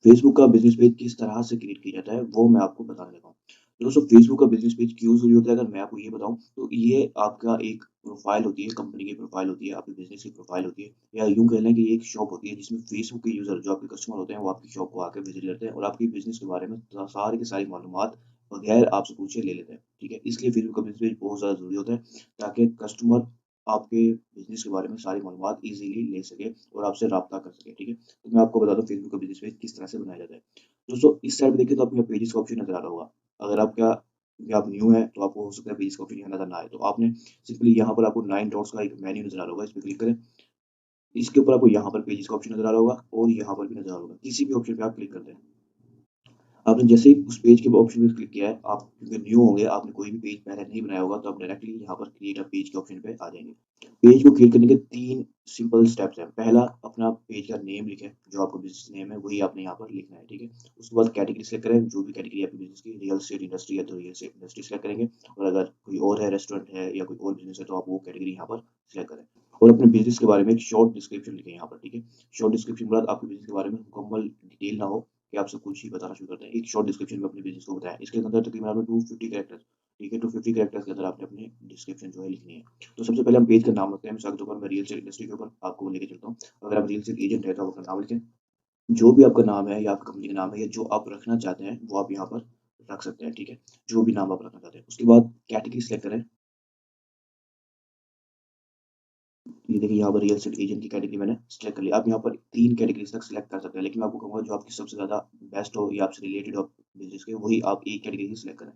Facebook का business page किस तरह से क्रिएट किया जाता है, वो मैं आपको बताने लगा हूँ। तो दोस्तों फेसबुक का बिज़नेस पेज क्यों ज़रूरी होता है अगर मैं आपको ये बताऊँ, तो ये आपका एक प्रोफ़ाइल होती है, कंपनी की प्रोफ़ाइल होती है, आपके बिज़नेस की प्रोफ़ाइल होती है, या यूँ कह लें कि ये एक शॉप होती है जिसमें फेसबुक के यूज़र जो आपके कस्टमर होते हैं, वो आपकी शॉप को आके विज़िट करते हैं और आपके बिज़नेस के बारे में सारी की सारी मालूमात बगैर आपसे पूछे ले लेते हैं, ठीक है? इसलिए फेसबुक का बिज़नेस पेज बहुत ज़्यादा ज़रूरी होता है, ताकि कस्टमर आपके बिज़नेस के बारे में सारी मालूमात ईज़िली ले सके और आपसे राब्ता कर सके, ठीक है? तो मैं आपको बताता हूँ फेसबुक का बिज़नेस पेज किस तरह से बनाया जाता है। दोस्तों इस साइड पे देखिए तो आपको यहाँ पेजेस का ऑप्शन नज़र आ रहा होगा। अगर आप न्यू हैं तो आपको हो सकता है पेजेस का ऑप्शन यहाँ नज़र ना आए। तो आपने सिंपली यहाँ पर आपको 9 डॉट्स का एक मेन्यू नज़र आ रहा होगा, इस पे क्लिक करें। इसके ऊपर आपको यहाँ पर पेजेस का ऑप्शन नज़र आ रहा होगा और यहाँ पर भी नज़र आ रहा होगा। किसी भी ऑप्शन पे आप क्लिक कर दें। आपने जैसे ही उस पेज के ऑप्शन पे क्लिक किया है, आप क्योंकि न्यू होंगे, आपने कोई भी पेज पहले नहीं बनाया होगा, तो आप डायरेक्टली यहाँ पर क्रिएट अ पेज के ऑप्शन पे आ जाएँगे। पेज को क्रिएट करने के 3 सिंपल स्टेप्स हैं। पहला, अपना पेज का नेम लिखें, जो आपका बिज़नेस नेम है, वही आपने यहाँ पर लिखना है, ठीक है? उसके बाद कैटेगरी सेलेक्ट करें, जो भी कैटेगरी है आपके बिज़नेस की, रियल एस्टेट इंडस्ट्री है, तो रियल एस्टेट इंडस्ट्री सेलेक्ट करेंगे और अगर कोई और है, रेस्टोरेंट है या कोई और बिज़नेस है, तो आप वो कैटेगरी यहाँ पर सेलेक्ट करें और अपने बिज़नेस के बारे में एक शॉर्ट डिस्क्रिप्शन लिखें यहाँ पर, ठीक है? शॉर्ट डिस्क्रिप्शन के बाद आपके बिज़नेस के बारे में मुकम्मल डिटेल ना हो कि आप सब कुछ ही बताना शुरू कर दें। एक शॉर्ट डिस्क्रिप्शन में अपने बिज़नेस को बताएँ। इसके अंदर तकरीबन आपने 250 कैरेक्टर्स, ठीक है? 250 कैरेक्टर्स के अंदर आपने अपनी डिस्क्रिप्शन जो है लिखनी है। तो सबसे पहले हम पेज का नाम रखते हैं। मिसाल के तौर पर मैं रियल एस्टेट इंडस्ट्री के ऊपर आपको लेके चलता हूँ। अगर आप रियल एस्टेट एजेंट हैं, तो आप अपना नाम लिखें। जो भी आपका नाम है या आपकी कंपनी का नाम है या जो आप रखना चाहते हैं, वो आप यहाँ पर रख सकते हैं, ठीक है? जो भी नाम आप रखना चाहते हैं। उसके बाद कैटेगरी सेलेक्ट करें। ये देखिए यहाँ पर रियल एस्टेट एजेंट की कैटेगरी मैंने सेलेक्ट कर ली। आप यहाँ पर 3 कैटेगरीज़ तक सेलेक्ट कर सकते हैं, लेकिन मैं आपको कहूँगा जो आपकी सबसे ज़्यादा बेस्ट हो या आपसे रिलेटेड हो बिज़नेस के, वही आप एक कैटेगरी ही सेलेक्ट करें।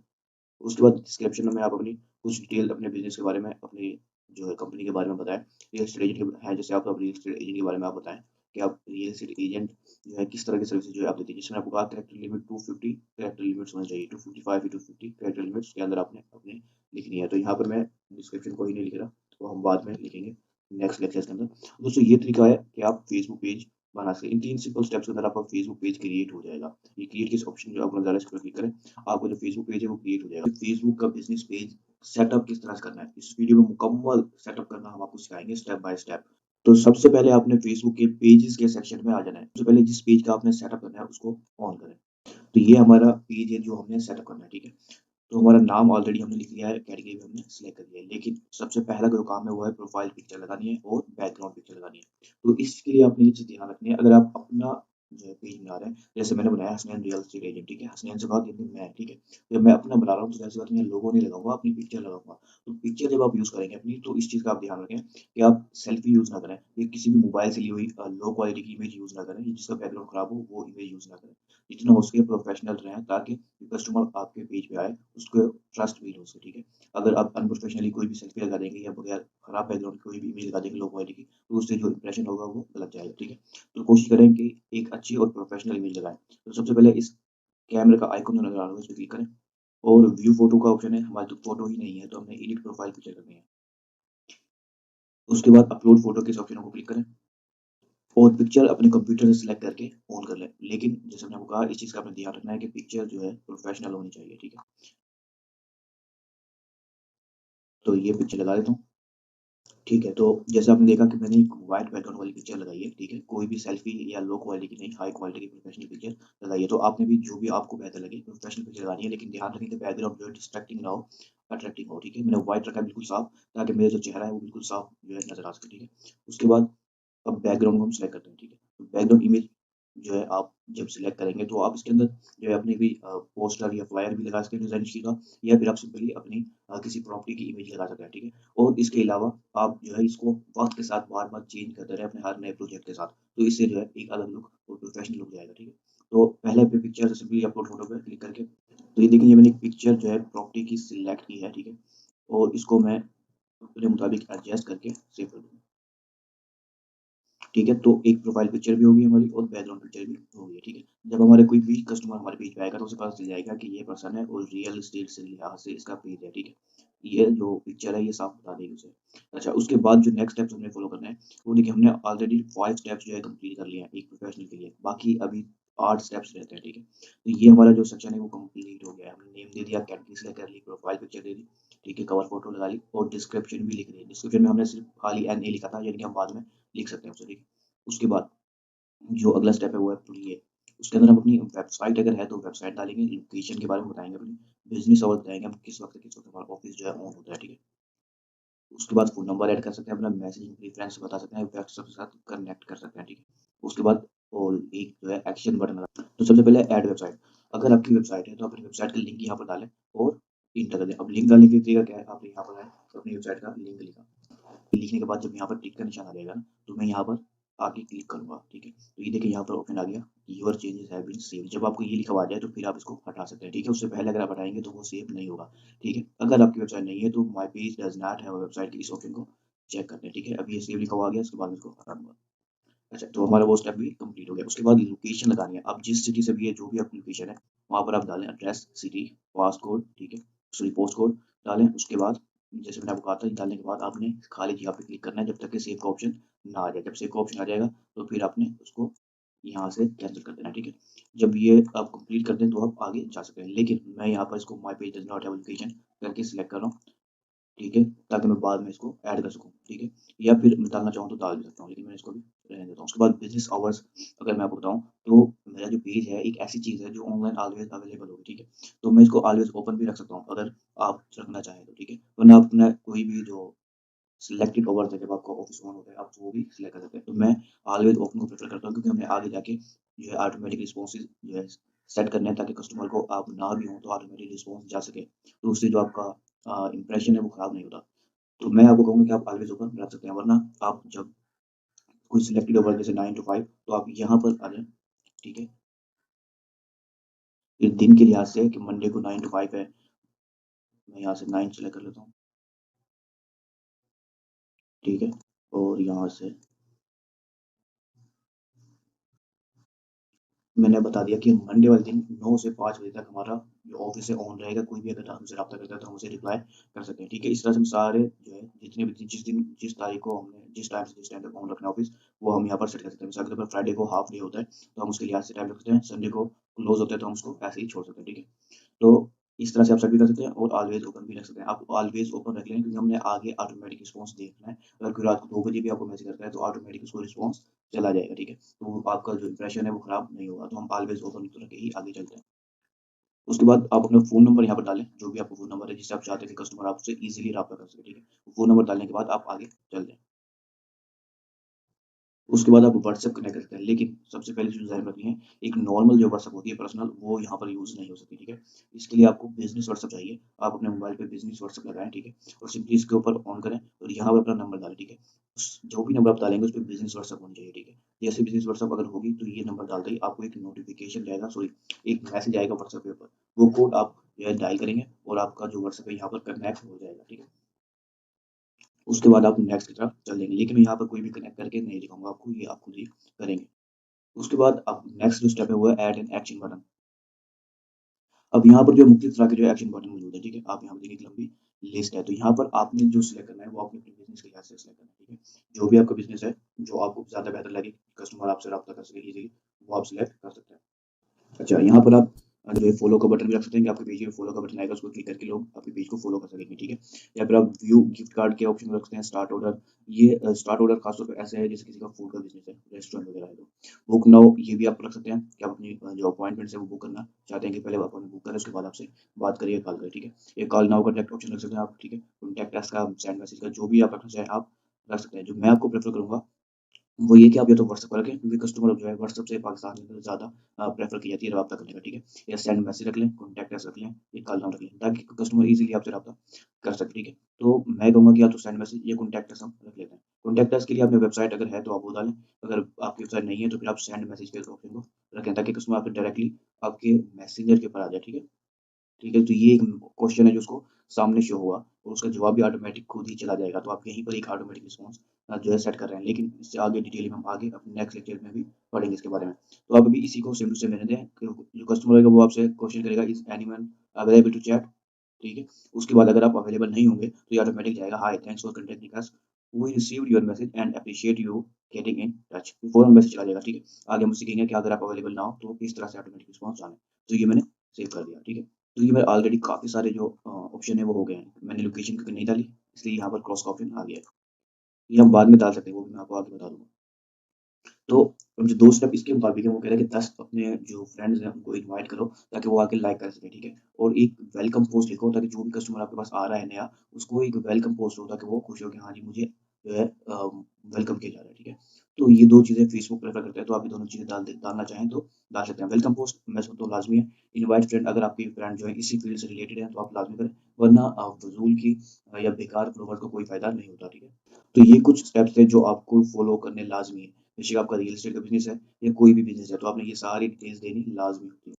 उसके बाद डिस्क्रिप्शन में आप अपनी कुछ डिटेल अपने बिज़नेस के बारे में, अपनी जो है कंपनी के बारे में बताएँ। रियल एस्टेट एजेंट के हैं, जैसे आप अब रियल एस्टेट एजेंट के बारे में आप बताएँ कि आप रियल एस्टेट एजेंट जो है किस तरह की सर्विसेज़ जो है आप देते हैं। जिसमें आपको कहा कैरेक्टर लिमिट 250 कैरेक्टर लिमिट्स होने चाहिए। 255 या 250 कैरेक्टर लिमिट्स के अंदर आपने अपनी लिखनी है। तो यहाँ पर मैं डिस्क्रिप्शन को ही नहीं लिख रहा, तो हम बाद में लिखेंगे नेक्स्ट लेक्चर्स के अंदर। दोस्तों ये तरीका है कि आप फेसबुक पेज बना सकते हैं। इन 3 सिंपल स्टेप्स के अंदर आपका फेसबुक पेज क्रिएट हो जाएगा। ये क्रिएट किस ऑप्शन जो आपको नज़र आ रहा है, इस पर क्लिक करें। आपका जो फेसबुक पेज है वो क्रिएट हो जाएगा। फेसबुक का बिज़नेस पेज सेटअप किस तरह से करना है, इस वीडियो में मुकम्मल सेटअप करना हम आपको सिखाएँगे स्टेप बाय स्टेप। तो सबसे पहले आपने फेसबुक के पेजेज़ के सेक्शन में आ जाना है। सबसे पहले जिस पेज का आपने सेटअप करना है उसको ऑन करें। तो ये हमारा पेज है जो हमने सेटअप करना है, ठीक है? तो हमारा नाम ऑलरेडी हमने लिख लिया है, कैटेगरी भी हमने सिलेक्ट कर लिया है, लेकिन सबसे पहला जो काम है वो है प्रोफाइल पिक्चर लगानी है और बैकग्राउंड पिक्चर लगानी है। तो इसके लिए आपने ये चीज़ ध्यान रखनी है, अगर आप अपना जो है पेज बना रहे हैं, जैसे मैंने बनाया हसनैन रियल एस्टेट एजेंट, ठीक है? हसनैन से बाद ये मैं, ठीक है? जब मैं अपना बना रहा हूँ तो ज़ाहिर-सी बात है मैं लोगो नहीं लगाऊँगा, अपनी पिक्चर लगाऊँगा। तो पिक्चर जब आप यूज़ करेंगे अपनी, तो इस चीज़ का आप ध्यान रखें कि आप सेल्फी यूज़ ना करें, या किसी भी मोबाइल से ली हुई लो क्वालिटी की इमेज यूज़ ना करें, जिसका बैकग्राउंड खराब हो वो इमेज यूज़ ना करें। जितना हो सके प्रोफेशनल रहें, ताकि कस्टमर आपके पेज पे आए, उसको ट्रस्ट फ़ील हो सके, ठीक है? अगर आप अनप्रोफेशनली कोई भी सेल्फी लगा देंगे या बगैर खराब बैकग्राउंड की कोई भी इमेज लगा देंगे लो क्वालिटी की, तो उससे जो इंप्रेशन होगा वो गलत जाएगा, ठीक है? तो कोशिश करें कि एक अच्छी और प्रोफेशनल इमेज लगाएँ। तो सबसे पहले इस कैमरे का आइकन जो नज़र आ रहा होगा, इस पे क्लिक करें और व्यू फ़ोटो का ऑप्शन है, हमारी तो फ़ोटो ही नहीं है, तो हमने एडिट प्रोफाइल पिक्चर करनी है। उसके बाद अपलोड फ़ोटो के इस ऑप्शन को क्लिक करें और पिक्चर अपने कंप्यूटर से सिलेक्ट करके ऑन कर लें। लेकिन जैसे मैंने आपको कहा, इस चीज़ का आपने ध्यान रखना है कि पिक्चर जो है प्रोफेशनल होनी चाहिए, ठीक है? तो ये पिक्चर लगा देता हूँ। ठीक है, तो जैसे आपने देखा कि मैंने एक व्हाइट बैकग्राउंड वाली पिक्चर लगाई है, ठीक है? कोई भी सेल्फी या लो क्वालिटी की नहीं, हाई क्वालिटी की प्रोफेशनल पिक्चर लगाई है। तो आपने भी जो भी आपको बेहतर लगे प्रोफेशनल पिक्चर लगानी है, लेकिन ध्यान रखें कि बैकग्राउंड जो है डिस्ट्रैक्टिंग ना हो, अट्रैक्टिव हो, ठीक है? मैंने व्हाइट रखा है बिल्कुल साफ, ताकि मेरा जो चेहरा है वो बिल्कुल साफ जो है नज़र आ सके, ठीक है? उसके बाद अब बैकग्राउंड को हम सेलेक्ट करते हैं, ठीक है? तो बैकग्राउंड इमेज जो है आप जब सिलेक्ट करेंगे, तो आप इसके अंदर जो है अपनी भी पोस्टर या फ्लायर भी लगा सकते हैं डिज़ाइन का, या फिर आप सिंपली अपनी किसी प्रॉपर्टी की इमेज लगा सकते हैं, ठीक है? और इसके अलावा आप जो है इसको वक़्त के साथ बार-बार चेंज करते रहें अपने हर नए प्रोजेक्ट के साथ। तो इससे जो है एक अलग लुक और प्रोफेशनल लुक जाएगा, ठीक है? तो पहले पे पिक्चर सिंपली अपलोड फ़ोटो पे क्लिक करके, तो ये देखिए ये मैंने एक पिक्चर जो है प्रॉपर्टी की सिलेक्ट की है, ठीक है? और इसको मैं अपने मुताबिक एडजस्ट करके सेव कर दूँगा। ठीक है, तो एक प्रोफ़ाइल पिक्चर भी होगी हमारी और बैकग्राउंड पिक्चर भी होगी, ठीक है। जब हमारे कोई भी कस्टमर हमारे पेज पे आएगा, तो उसे पता चल जाएगा कि ये पर्सन है और रियल एस्टेट से लिहाज़ से इसका पेज है, ठीक है। ये जो पिक्चर है ये साफ बता देगी उसे। अच्छा, उसके बाद जो नेक्स्ट स्टेप्स हमें फ़ॉलो करने हैं, वो देखिए हमने ऑलरेडी 5 स्टेप्स जो है कंप्लीट कर लिए हैं एक प्रोफ़ेशनल के लिए, बाकी अभी 8 स्टेप्स रहते हैं, ठीक है। तो ये हमारा जो सेक्शन है वो कंप्लीट हो गया है। हमने नेम दे दिया, कैटेगरी सेलेक्ट कर ली, प्रोफ़ाइल पिक्चर दे दी, ठीक है, कवर फ़ोटो लगा ली और डिस्क्रिप्शन भी लिख दी। डिस्क्रिप्शन में हमने सिर्फ़ खाली एनए लिखा था, यानी कि हम बाद में लिख सकते हैं उसे, ठीक है। उसके बाद जो अगला स्टेप है वो है ये, उसके अंदर हम अपनी वेबसाइट अगर है तो वेबसाइट डालेंगे, लोकेशन के बारे में बताएँगे अपनी, बिज़नेस आवर्स बताएँगे हम किस वक़्त से किस वक़्त हमारा ऑफ़िस जो है ऑन होता है, ठीक है? उसके बाद फ़ोन नंबर ऐड कर सकते हैं, अपना मैसेजिंग प्रेफ़रेंस बता सकते हैं, व्हाट्सएप के साथ कनेक्ट कर सकते हैं, ठीक है? उसके बाद और एक जो है एक्शन बटन आता है। तो सबसे पहले ऐड वेबसाइट, अगर आपकी वेबसाइट है तो अपनी वेबसाइट का लिंक यहाँ पर डालें और एंटर कर दें। अब लिंक डालने का तरीका क्या है, आप यहाँ पर आएँ, तो अपनी वेबसाइट का लिंक लिखा। लिखने के बाद जब यहाँ पर टिक का निशान आ जाएगा ना, तो मैं यहाँ पर आगे क्लिक करूँगा, ठीक है? तो ये देखिए यहाँ पर ऑप्शन आ गया, your changes have been saved. जब आपको ये लिखा हुआ आ जाए तो फिर आप इसको हटा सकते हैं, ठीक है? उससे पहले अगर आप हटाएँगे तो वो सेव नहीं होगा, ठीक है? अगर आपकी वेबसाइट नहीं है तो my page does not have a website के इस ऑप्शन को चेक करते हैं, ठीक है? अब ये सेव लिखा हुआ आ गया, उसके बाद मैं इसको हटा दूँगा। अच्छा, तो हमारा वो स्टेप भी कंप्लीट हो गया। उसके बाद लोकेशन लगानी है। अब जिस सिटी से भी है, जो भी आपकी लोकेशन है, वहाँ पर आप डालें एड्रेस, सिटी, पासकोड, ठीक है? सॉरी पोस्टकोड डालें। उसके बाद जैसे मैंने आपको कहा था, ये डालने के बाद आपने खाली जगह पे क्लिक करना है जब तक कि सेव का ऑप्शन ना आ जाए। जब सेव का ऑप्शन आ जाएगा, तो फिर आपने उसको यहाँ से कैंसल कर देना है, ठीक है? जब ये आप कंप्लीट कर दें, तो आप आगे जा सकते हैं। लेकिन मैं यहाँ पर इसको my page does not have location करके सिलेक्ट कर रहा हूँ। ठीक है? ताकि मैं बाद में इसको ऐड कर सकूँ, ठीक है? या फिर मैं डालना चाहूँ तो डाल भी सकता हूँ, लेकिन मैं इसको भी रहने देता हूँ। उसके बाद बिज़नेस आवर्स अगर मैं आपको बताऊँ, तो मेरा जो पेज है एक ऐसी चीज़ है जो ऑनलाइन ऑलवेज़ अवेलेबल होगी, ठीक है? तो मैं इसको ऑलवेज़ ओपन भी रख सकता हूँ अगर आप रखना चाहें तो, ठीक है? वरना अपना कोई भी जो सिलेक्टेड आवर्स है जब आपका ऑफ़िस ऑन होता है, आप वो भी सिलेक्ट कर सकते हैं। तो मैं ऑलवेज़ ओपन को प्रेफ़र करता हूँ क्योंकि हमने आगे जाके जो है ऑटोमेटिक रिस्पॉन्सेज़ जो है सेट करने हैं ताकि कस्टमर को आप ना भी हों तो ऑटोमेटिक रिस्पॉन्स जा सके। तो उससे जो आपका इंप्रेशन है वो ख़राब नहीं होता। तो मैं आपको कहूँगा कि आप ऑलवेज़ ओपन रख सकते हैं, वरना आप जब कोई सिलेक्टेड होगा जैसे 9 टू 5 तो आप यहाँ पर आ जाएँ, ठीक है? फिर दिन के लिहाज़ से कि मंडे को 9 टू 5 है, मैं यहाँ से 9 सेलेक्ट कर लेता हूँ, ठीक है? और यहाँ से मैंने बता दिया कि मंडे वाले दिन 9 से 5 बजे तक हमारा जो ऑफ़िस है ऑन रहेगा, कोई भी अगर हमसे राब्ता करता है तो हम उसे रिप्लाई कर सकते हैं, ठीक है? इस तरह से हम सारे जो है जितने भी जिस तारीख को हमने जिस टाइम तक ऑन रखना है ऑफ़िस, वो हम यहाँ पर सेट कर सकते हैं। मिसाल के तौर पर फ्राइडे को हाल्फ डे होता है, तो हम उसके लिहाज़ से टाइम रख सकते हैं, संडे को क्लोज़ होता है तो हम उसको ऐसे ही छोड़ सकते हैं, ठीक है? तो इस तरह से आप सेट भी कर सकते हैं और ऑलवेज़ ओपन भी रख सकते हैं। आप ऑलवेज़ ओपन रख लें क्योंकि हमने आगे ऑटोमेटिक रिस्पॉन्स देखना है। अगर कोई रात को 2 बजे भी आपको मैसेज करता है तो ऑटोमेटिक उसको रिस्पॉन्स चला जाएगा, ठीक है? तो आपका जो इंप्रेशन है वो खराब नहीं होगा, तो हम ऑलवेज़ ओपन रख के ही आगे चलते हैं। उसके बाद आप अपना फ़ोन नंबर यहाँ पर डालें, जो भी आपका फ़ोन नंबर है जिससे आप चाहते हैं कि कस्टमर आपसे ईज़िली राब्ता कर सके, ठीक है? फ़ोन नंबर डालने के बाद आप आगे चल दें। उसके बाद आप व्हाट्सएप कनेक्ट कर सकते हैं, लेकिन सबसे पहले चीज़ ध्यान रखनी है, एक नॉर्मल जो व्हाट्सएप होती है पर्सनल, वो यहाँ पर यूज़ नहीं हो सकती, ठीक है? इसके लिए आपको बिज़नेस व्हाट्सएप चाहिए। आप अपने मोबाइल पे बिज़नेस व्हाट्सएप लगाएँ, ठीक है? और सिंपली इसके ऊपर ऑन करें और यहाँ पर अपना नंबर डालें, ठीक है? जो भी नंबर आप डालेंगे, उसपे बिज़नेस व्हाट्सएप होनी चाहिए, ठीक है? जैसे बिज़नेस व्हाट्सएप अगर होगी, तो ये नंबर डालते ही आपको एक नोटिफ़िकेशन जाएगा, सॉरी एक मैसेज आएगा व्हाट्सएप के ऊपर। वो कोड आप जो है डायल करेंगे और आपका जो व्हाट्सएप है यहाँ पर कनेक्ट हो जाएगा, ठीक है? उसके बाद आप नेक्स्ट की तरफ चल देंगे, लेकिन मैं यहाँ पर कोई भी कनेक्ट करके नहीं दिखाऊँगा आपको, ये आप खुद ही करेंगे। उसके बाद अब नेक्स्ट जो स्टेप है वो है ऐड एन एक्शन बटन। अब यहाँ पर जो मुख्तलिफ तरह के जो एक्शन बटन मौजूद है, ठीक है? आप यहाँ पे देखिए एक लंबी लिस्ट है, तो यहाँ पर आपने जो सिलेक्ट करना है वो अपने अपने बिज़नेस के लिहाज़ से सिलेक्ट करना है, ठीक है? जो भी आपका बिज़नेस है, जो आपको ज़्यादा बेहतर लगे, कस्टमर आपसे राब्ता कर सके ईज़िली, वो आप सिलेक्ट कर सकते हैं। अच्छा, यहाँ पर आप जो है फ़ॉलो का बटन भी रख सकते हैं कि आपके पेज में फ़ॉलो का बटन आएगा, उसको क्लिक करके लोग आपके पेज को फ़ॉलो कर सकेंगे, ठीक है? या फिर आप व्यू गिफ्ट कार्ड के ऑप्शन रख सकते हैं, स्टार्ट ऑर्डर। ये स्टार्ट ऑर्डर खासतौर पे ऐसा है जैसे किसी का फूड का बिज़नेस है, रेस्टोरेंट वगैरह है तो। बुक नाउ ये भी आप रख सकते हैं कि आप अपनी जो अपॉइंटमेंट्स है वो बुक करना चाहते हैं कि पहले अपॉइंटमेंट बुक करें, उसके बाद आपसे बात करिए, कॉल करें, ठीक है? ये कॉल नाउ का ऑप्शन रख सकते हैं आप, ठीक है? कॉन्टैक्ट अस का, सेंड मैसेज का, जो भी आप रखना चाहें आप रख सकते हैं। जो मैं आपको प्रेफ़र करूँगा वो ये कि आप या तो व्हाट्सएप पर रखें क्योंकि कस्टमर जो है व्हाट्सएप से पाकिस्तान के अंदर ज़्यादा प्रेफ़र की जाती है राब्ता करने का, ठीक है? या सेंड मैसेज रख लें, कॉन्टैक्ट अस रख लें, या कॉल नाउ रख लें ताकि कस्टमर ईज़िली आपसे राब्ता कर सके, ठीक है? तो मैं कहूँगा कि या तो सेंड मैसेज या कॉन्टैक्ट अस हम रख लेते हैं। कॉन्टैक्ट अस के लिए आपने वेबसाइट अगर है तो आप वो डालें, अगर आपकी वेबसाइट नहीं है तो फिर आप सेंड मैसेज के ऑप्शन को रखें ताकि कस्टमर आपको डायरेक्टली आपके मैसेंजर के ऊपर आ जाए, ठीक है? ठीक है, तो ये एक क्वेश्चन है जो उसको सामने शो होगा और उसका जवाब भी ऑटोमेटिक खुद ही चला जाएगा। तो आप यहीं पर एक ऑटोमेटिक रिस्पॉन्स जो है सेट कर रहे हैं। लेकिन इससे आगे डिटेल में हम आगे अपने नेक्स्ट लेक्चर में भी पढ़ेंगे इसके बारे में। तो आप अभी इसी को सेम टू सेम रहने दें कि जो कस्टमर होगा वो आपसे क्वेश्चन करेगा is anyone available to chat? ठीक है? उसके बाद अगर आप अवेलेबल नहीं होंगे तो ये ऑटोमेटिक जाएगा, hi thanks for contacting us, we received your message and appreciate you getting in touch. फौरन मैसेज चला जाएगा, ठीक है? आगे हम उससे कहेंगे कि अगर आप अवेलेबल ना हो तो इस तरह से ऑटोमेटिक रिस्पॉन्स जाना है। तो ये मैंने सेव कर दिया, ठीक है? तो ये मेरे ऑलरेडी काफ़ी सारे जो ऑप्शन है वो हो गए हैं। मैंने लोकेशन क्योंकि नहीं डाली, इसलिए यहाँ पर क्रॉस का ऑप्शन आ गया है। ये हम बाद में डाल सकते हैं, वो भी मैं आपको आगे बता दूँगा। तो और जो 2 स्टेप इसके मुताबिक है वो कह रहा है कि 10 अपने जो फ्रेंड्स हैं उनको इनवाइट करो ताकि वो आके लाइक कर सकें, ठीक है? और एक वेलकम पोस्ट लिखो ताकि जो भी कस्टमर आपके पास आ रहा है नया, उसको एक वेलकम पोस्ट हो ताकि वो खुश हो कि हाँ जी, मुझे जो है वेलकम किया जा रहा है, ठीक है? तो ये 2 चीज़ें फेसबुक प्रेफ़र करता है, तो आप ये दोनों चीज़ें डालना चाहें तो डाल सकते हैं। वेलकम पोस्ट मैं समझता हूँ लाज़मी है। इनवाइट फ्रेंड अगर आपके फ्रेंड जो है इसी फ़ील्ड से रिलेटेड है तो आप लाज़मी करें, वरना फ़िज़ूल की या बेकार फ़ॉलोवर का कोई फ़ायदा नहीं होता, ठीक है? तो ये कुछ स्टेप्स थे जो आपको फ़ॉलो करने लाज़मी है। बेशक आपका रियल एस्टेट का बिज़नेस है या कोई भी बिज़नेस है, तो आपने ये सारी डिटेल्स देनी लाज़मी होती है।